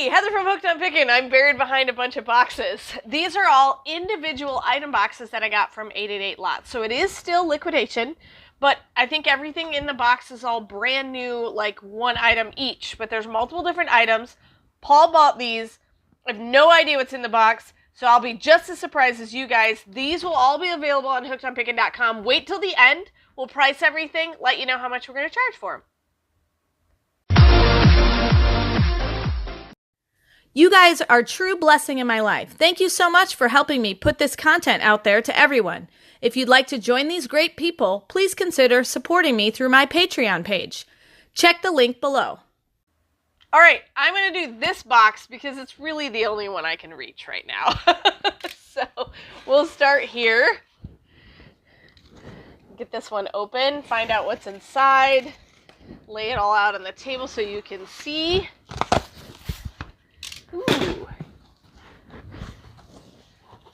Heather from Hooked on Pickin. I'm buried behind a bunch of boxes. These are all individual item boxes that I got from 888 Lots. So it is still liquidation, but I think everything in the box is all brand new, like one item each. But there's multiple different items. Paul bought these. I have no idea what's in the box, so I'll be just as surprised as you guys. These will all be available on hookedonpickin.com. Wait till the end. We'll price everything, let you know how much we're going to charge for them. You guys are a true blessing in my life. Thank you so much for helping me put this content out there to everyone. If you'd like to join these great people, please consider supporting me through my Patreon page. Check the link below. All right, I'm going to do this box because it's really the only one I can reach right now. So we'll start here. Get this one open, find out what's inside, lay it all out on the table so you can see. Ooh.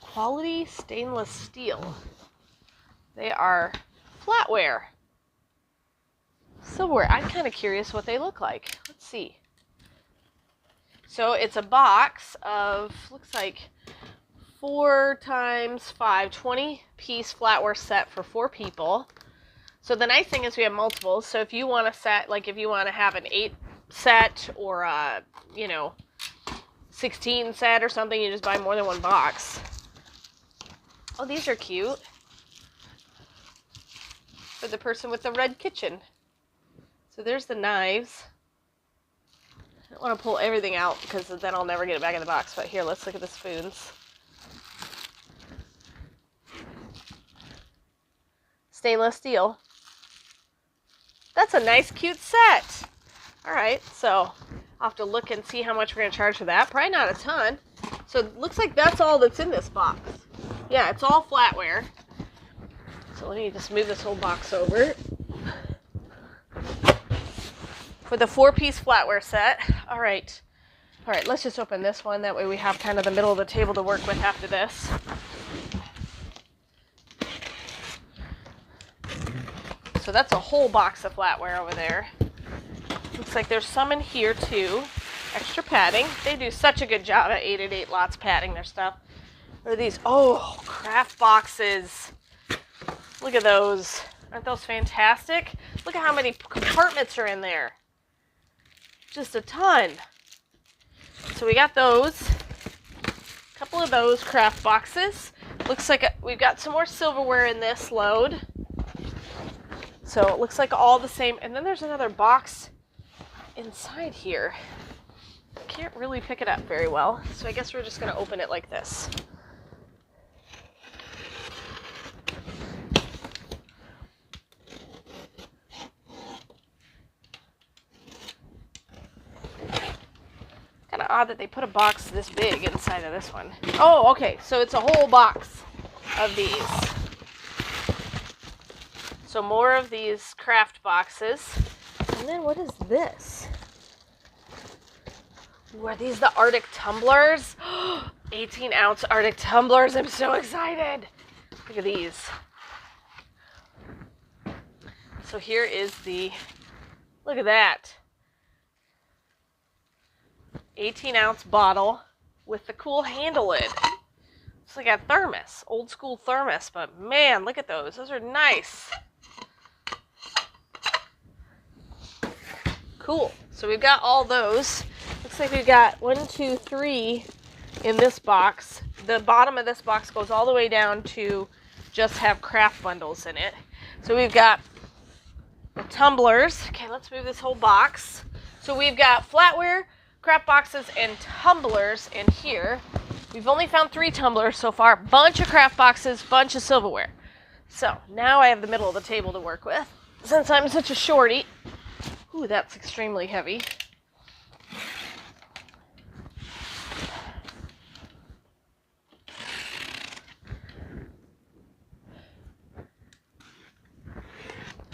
Quality stainless steel. They are flatware. Silverware. I'm kind of curious what they look like. Let's see. So it's a box of, looks like 4 x 5, 20-piece flatware set for 4 people. So the nice thing is we have multiples. So if you want a set, like if you want to have an 8 set or a, 16 set or something, you just buy more than one box. Oh, these are cute. For the person with the red kitchen. So there's the knives. I don't want to pull everything out because then I'll never get it back in the box. But here, let's look at the spoons. Stainless steel. That's a nice, cute set. All right, so I'll have to look and see how much we're going to charge for that. Probably not a ton. So it looks like that's all that's in this box. Yeah, it's all flatware. So let me just move this whole box over. For the 4-piece flatware set. All right, let's just open this one. That way we have kind of the middle of the table to work with after this. So that's a whole box of flatware over there. Looks like there's some in here too. Extra padding. They do such a good job at 888 Lots padding their stuff. What are these? Oh, craft boxes. Look at those. Aren't those fantastic? Look at how many compartments are in there. Just a ton. So we got those. A couple of those craft boxes. Looks like we've got some more silverware in this load. So it looks like all the same. And then there's another box inside here. I can't really pick it up very well. So I guess we're just going to open it like this. Kind of odd that they put a box this big inside of this one. Oh, okay. So it's a whole box of these. So more of these craft boxes. And then what is this? Ooh, are these the Arctic tumblers? 18-ounce Arctic tumblers. I'm so excited. Look at these. So here is the, look at that. 18-ounce bottle with the cool handle lid. It's like a thermos, old school thermos, but man, look at those. Those are nice. Cool. So we've got all those. Looks like we've got 1, 2, 3 in this box. The bottom of this box goes all the way down to just have craft bundles in it. So we've got the tumblers. Okay, let's move this whole box. So we've got flatware, craft boxes, and tumblers in here. We've only found 3 tumblers so far. Bunch of craft boxes, bunch of silverware. So now I have the middle of the table to work with. Since I'm such a shorty. Ooh, that's extremely heavy.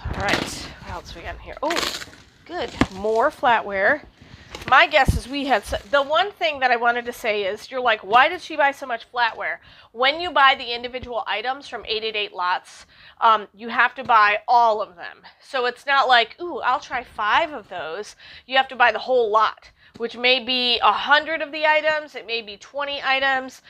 All right, what else we got in here? Oh, good, more flatware. My guess is we had, the one thing that I wanted to say is, you're like, why did she buy so much flatware? When you buy the individual items from 888 Lots, you have to buy all of them. So it's not like, ooh, I'll try 5 of those. You have to buy the whole lot. which may be 100 of the items. It may be 20 items.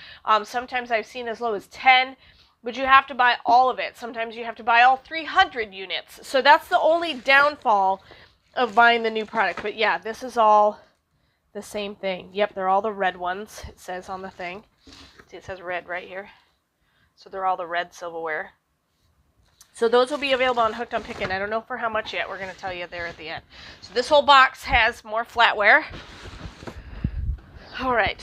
Sometimes I've seen as low as 10, but you have to buy all of it. Sometimes you have to buy all 300 units. So that's the only downfall of buying the new product. But yeah, this is all the same thing. Yep, they're all the red ones. It says on the thing. See, it says red right here. So they're all the red silverware. So those will be available on Hooked on Pickin. I don't know for how much yet. We're going to tell you there at the end. So this whole box has more flatware. All right.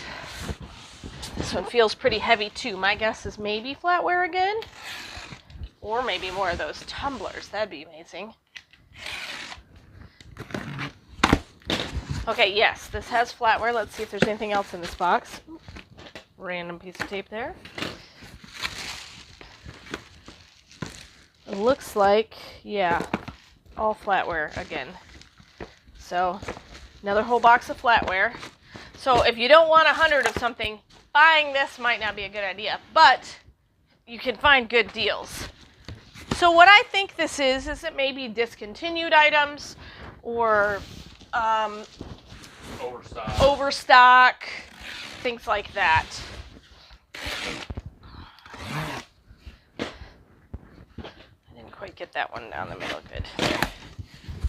This one feels pretty heavy too. My guess is maybe flatware again. Or maybe more of those tumblers. That'd be amazing. Okay, yes, this has flatware. Let's see if there's anything else in this box. Random piece of tape there. It looks like, yeah, all flatware again. So, another whole box of flatware. So, if you don't want 100 of something, buying this might not be a good idea, but you can find good deals. So, what I think this is it may be discontinued items or overstock, things like that. Quite get that one down the middle good.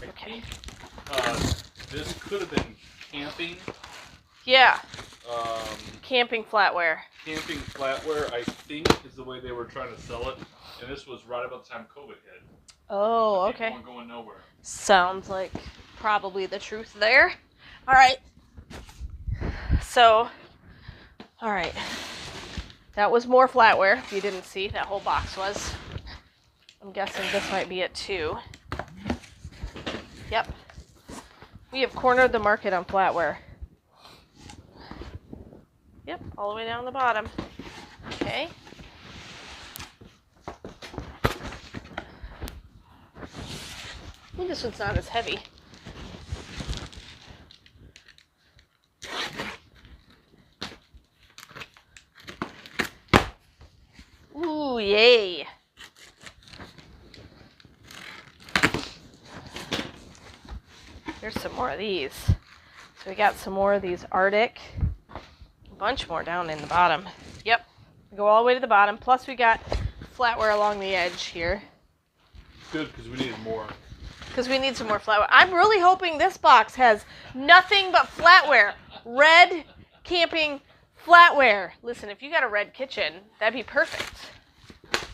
Okay. This could have been camping. Yeah. Camping flatware. Camping flatware, I think, is the way they were trying to sell it, and this was right about the time COVID hit. Oh, okay. People weren't going nowhere. Sounds like probably the truth there. All right. So, all right. That was more flatware. If you didn't see, that whole box was. I'm guessing this might be it too. Yep. We have cornered the market on flatware. Yep, all the way down the bottom. Okay. Ooh, this one's not as heavy. Ooh, yay. Here's some more of these. So we got some more of these Arctic. A bunch more down in the bottom. Yep. We go all the way to the bottom. Plus we got flatware along the edge here. Good, because we need more. Because we need some more flatware. I'm really hoping this box has nothing but flatware. Red camping flatware. Listen, if you got a red kitchen, that'd be perfect.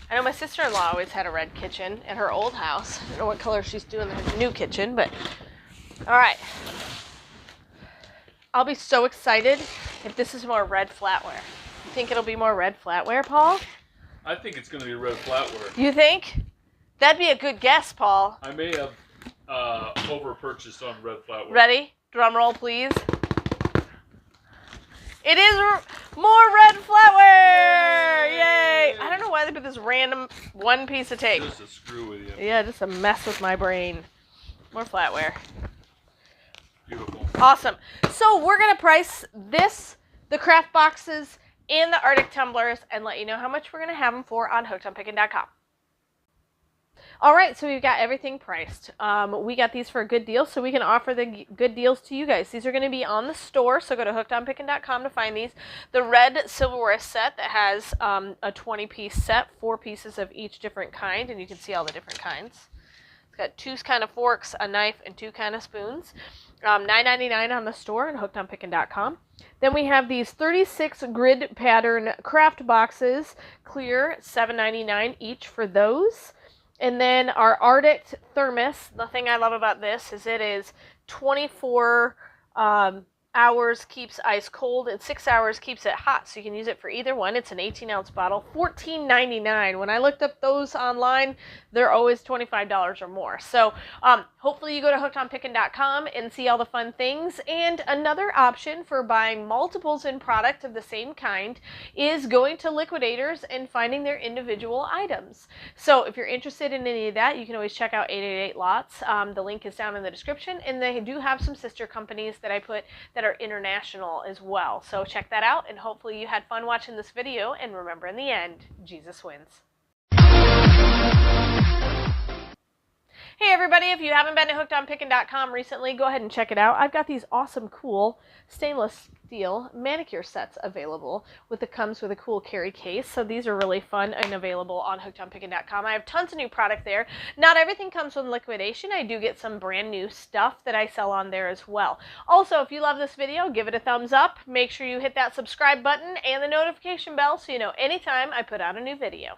I know my sister-in-law always had a red kitchen at her old house. I don't know what color she's doing in her new kitchen, but... All right. I'll be so excited if this is more red flatware. You think it'll be more red flatware, Paul? I think it's going to be red flatware. You think? That'd be a good guess, Paul. I may have over-purchased on red flatware. Ready? Drum roll, please. It is more red flatware! Yay! I don't know why they put this random one piece of tape. Just to screw with you. Yeah, just to mess with my brain. More flatware. Beautiful. Awesome. So we're going to price this, the craft boxes, and the Arctic tumblers, and let you know how much we're going to have them for on hookedonpickin.com. All right, so we've got everything priced. We got these for a good deal, so we can offer the good deals to you guys. These are going to be on the store, so go to hookedonpickin.com to find these. The red silverware set that has a 20-piece set, 4 pieces of each different kind, and you can see all the different kinds. It's got 2 kind of forks, a knife, and 2 kind of spoons. $9.99 on the store and hookedonpickin.com. Then we have these 36 grid pattern craft boxes, clear, $7.99 each for those. And then our Arctic thermos, the thing I love about this is it is 24 hours keeps ice cold and 6 hours keeps it hot, so you can use it for either one. It's an 18-ounce bottle, $14.99. When I looked up those online, they're always $25 or more. So hopefully you go to hookedonpickin.com and see all the fun things. And another option for buying multiples in product of the same kind is going to liquidators and finding their individual items. So if you're interested in any of that, you can always check out 888lots. The link is down in the description, and they do have some sister companies that I put that are international as well. So check that out, and hopefully you had fun watching this video, and remember, in the end, Jesus wins. Hey everybody, if you haven't been to hookedonpickin.com recently, go ahead and check it out. I've got these awesome, cool stainless steel manicure sets available comes with a cool carry case. So these are really fun and available on hookedonpickin.com. I have tons of new product there. Not everything comes with liquidation. I do get some brand new stuff that I sell on there as well. Also, if you love this video, give it a thumbs up. Make sure you hit that subscribe button and the notification bell so you know anytime I put out a new video.